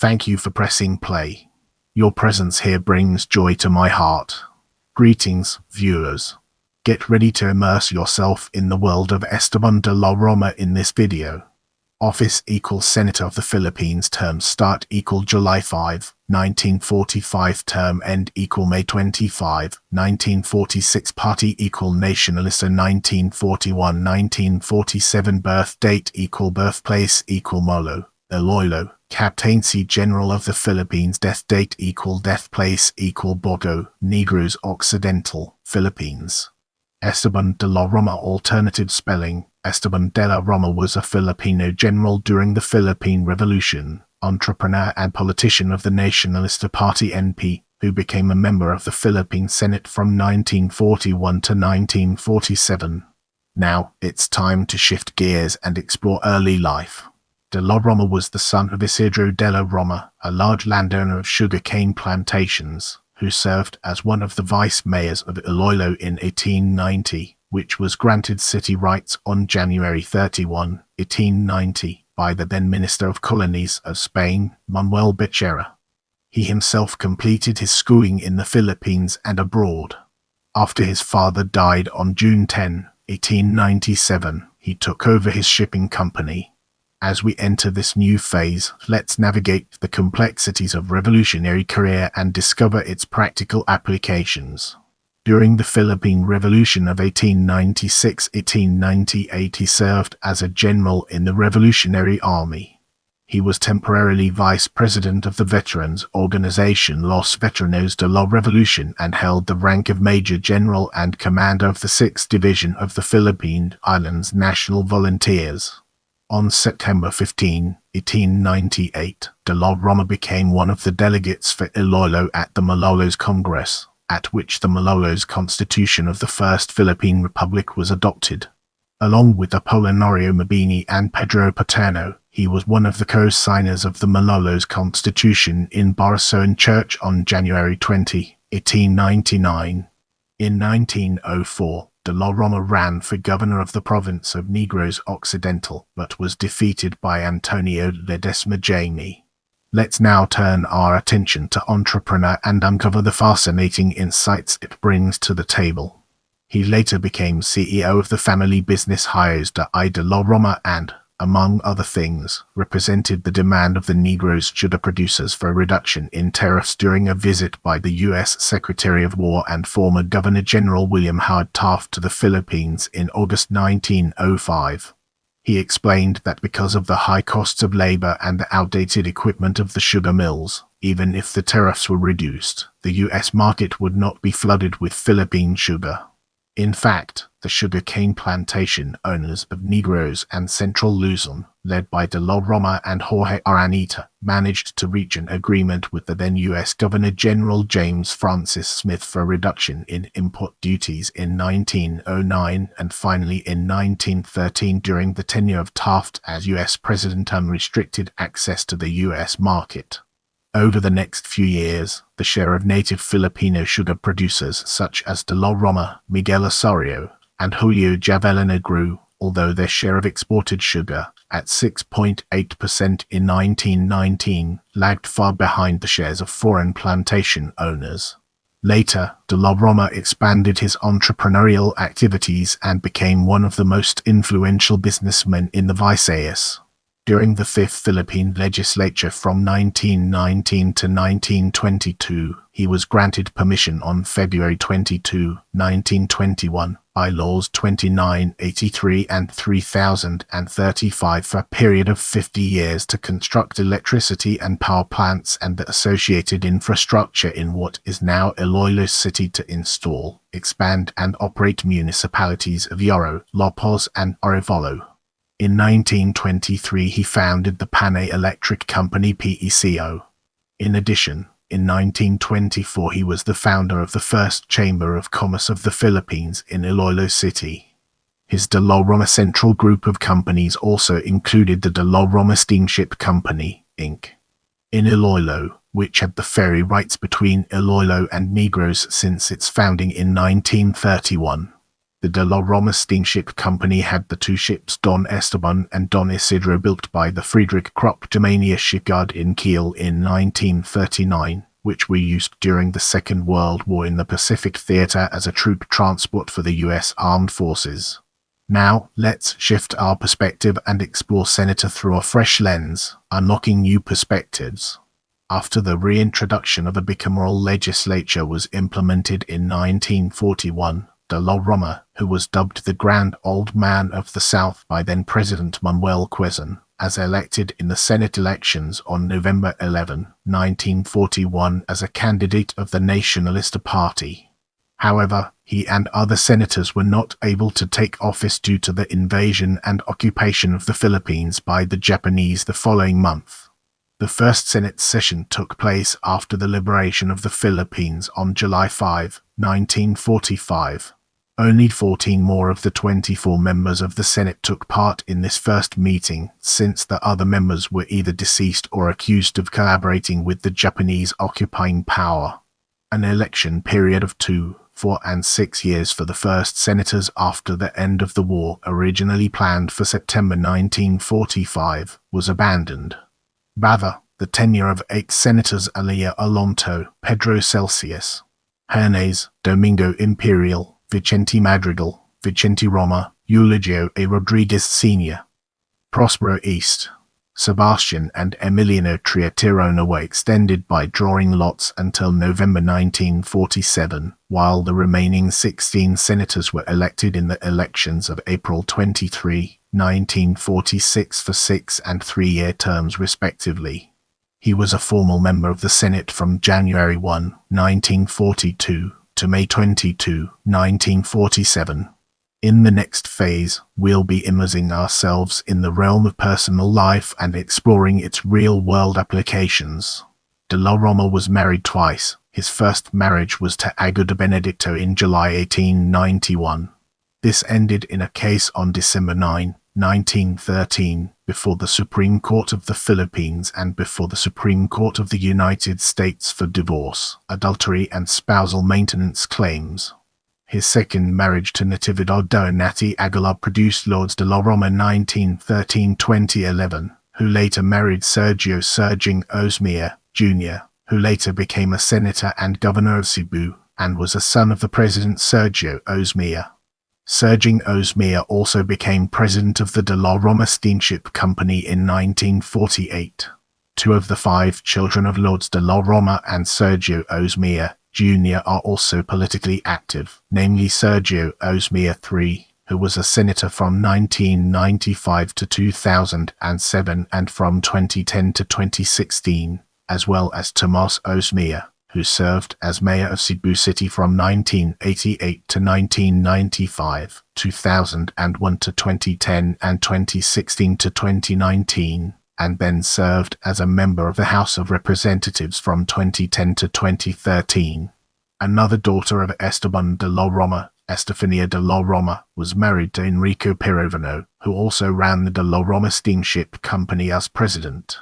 Thank you for pressing play. Your presence here brings joy to my heart. Greetings, viewers. Get ready to immerse yourself in the world of Esteban de la Rama in this video. Office equals Senator of the Philippines. Term start equal July 5, 1945. Term end equal May 25, 1946. Party equal Nacionalista 1941-1947. Birth date equal birthplace equal Molo, Iloilo, Captaincy General of the Philippines. Death date equal death place equal Bago, Negros Occidental, Philippines. Esteban de la Rama. Alternative spelling: Esteban de la Rama was a Filipino general during the Philippine Revolution, entrepreneur and politician of the Nacionalista Party (NP), who became a member of the Philippine Senate from 1941 to 1947. Now, it's time to shift gears and explore early life. De la Rama was the son of Isidro de la Rama, a large landowner of sugarcane plantations, who served as one of the vice mayors of Iloilo in 1890, which was granted city rights on January 31, 1890, by the then Minister of Colonies of Spain, Manuel Becerra. He himself completed his schooling in the Philippines and abroad. After his father died on June 10, 1897, he took over his shipping company. As we enter this new phase, let's navigate the complexities of revolutionary career and discover its practical applications. During the Philippine Revolution of 1896-1898, he served as a general in the Revolutionary Army. He was temporarily vice president of the veterans organization Los Veteranos de la Revolution and held the rank of Major General and commander of the 6th Division of the Philippine Islands National Volunteers. On September 15, 1898, de la Rama became one of the delegates for Iloilo at the Malolos Congress, at which the Malolos Constitution of the First Philippine Republic was adopted. Along with Apolinario Mabini and Pedro Paterno, he was one of the co-signers of the Malolos Constitution in Barasoan Church on January 20, 1899. In 1904, de la Rama ran for governor of the province of Negros Occidental, but was defeated by Antonio Ledesma Jaime. Let's now turn our attention to entrepreneur and uncover the fascinating insights it brings to the table. He later became CEO of the family business Hios de la Rama and, among other things, represented the demand of the Negros sugar producers for a reduction in tariffs during a visit by the U.S. Secretary of War and former Governor-General William Howard Taft to the Philippines in August 1905. He explained that because of the high costs of labor and the outdated equipment of the sugar mills, even if the tariffs were reduced, the U.S. market would not be flooded with Philippine sugar. In fact, the sugarcane plantation owners of Negros and Central Luzon, led by de la Rama and Jorge Araneta, managed to reach an agreement with the then U.S. Governor-General James Francis Smith for a reduction in import duties in 1909 and finally in 1913 during the tenure of Taft as U.S. President. Unrestricted access to the U.S. market. Over the next few years, the share of native Filipino sugar producers such as de la Rama, Miguel Osorio, and Julio Javellana grew, although their share of exported sugar, at 6.8% in 1919, lagged far behind the shares of foreign plantation owners. Later, de la Rama expanded his entrepreneurial activities and became one of the most influential businessmen in the Visayas. During the 5th Philippine Legislature from 1919 to 1922, he was granted permission on February 22, 1921, by Laws 2983 and 3035 for a period of 50 years to construct electricity and power plants and the associated infrastructure in what is now Iloilo City, to install, expand and operate municipalities of Yoro, Lopos and Arevalo. In 1923 he founded the Panay Electric Company PECO. In addition, in 1924 he was the founder of the first Chamber of Commerce of the Philippines in Iloilo City. His de la Rama Central group of companies also included the de la Rama Steamship Company, Inc. in Iloilo, which had the ferry rights between Iloilo and Negros since its founding in 1931. The de la Roma Steamship Company had the two ships Don Esteban and Don Isidro built by the Friedrich Krupp Germania shipyard in Kiel in 1939, which were used during the Second World War in the Pacific Theater as a troop transport for the U.S. Armed Forces. Now, let's shift our perspective and explore Senator through a fresh lens, unlocking new perspectives. After the reintroduction of a bicameral legislature was implemented in 1941, de la Roma, who was dubbed the Grand Old Man of the South by then-President Manuel Quezon, as elected in the Senate elections on November 11, 1941 as a candidate of the Nacionalista Party. However, he and other senators were not able to take office due to the invasion and occupation of the Philippines by the Japanese the following month. The first Senate session took place after the liberation of the Philippines on July 5, 1945. Only 14 more of the 24 members of the Senate took part in this first meeting, since the other members were either deceased or accused of collaborating with the Japanese occupying power. An election period of 2, 4 and 6 years for the first senators after the end of the war, originally planned for September 1945, was abandoned. Rather, the tenure of 8 senators Elia Alonto, Pedro Celsius, Hernes, Domingo Imperial, Vicente Madrigal, Vicente Rama, Eulogio A. Rodriguez Sr., Prospero East, Sebastian and Emiliano Triatirona were extended by drawing lots until November 1947, while the remaining 16 senators were elected in the elections of April 23, 1946 for 6- and 3-year terms respectively. He was a formal member of the Senate from January 1, 1942 to May 22, 1947. In the next phase, we'll be immersing ourselves in the realm of personal life and exploring its real-world applications. De la Roma was married twice. His first marriage was to Ago de Benedicto in July 1891. This ended in a case on December 9, 1913, before the Supreme Court of the Philippines and before the Supreme Court of the United States for divorce, adultery and spousal maintenance claims. His second marriage to Natividad Nati Aguilar produced Lords de la Roma 1913-2011, who later married Sergio Serging Osmear, Jr., who later became a senator and governor of Cebu, and was a son of the President Sergio Osmear. Serging Osmear also became president of the de la Roma Steamship Company in 1948. 2 of the 5 children of Lords de la Roma and Sergio Osmear, Jr. are also politically active, namely Sergio Osmear III, who was a senator from 1995 to 2007 and from 2010 to 2016, as well as Tomas Osmear, who served as mayor of Cebu City from 1988 to 1995, 2001 to 2010 and 2016 to 2019, and then served as a member of the House of Representatives from 2010 to 2013. Another daughter of Esteban de la Roma, Estefania de la Roma, was married to Enrico Pirovano, who also ran the de la Roma Steamship Company as president.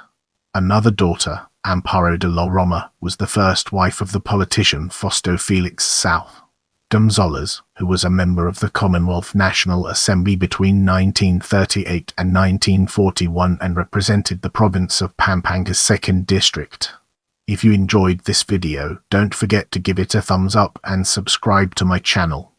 Another daughter, Amparo de la Roma, was the first wife of the politician Fausto Felix South Gonzalez, who was a member of the Commonwealth National Assembly between 1938 and 1941 and represented the province of Pampanga's 2nd District. If you enjoyed this video, don't forget to give it a thumbs up and subscribe to my channel.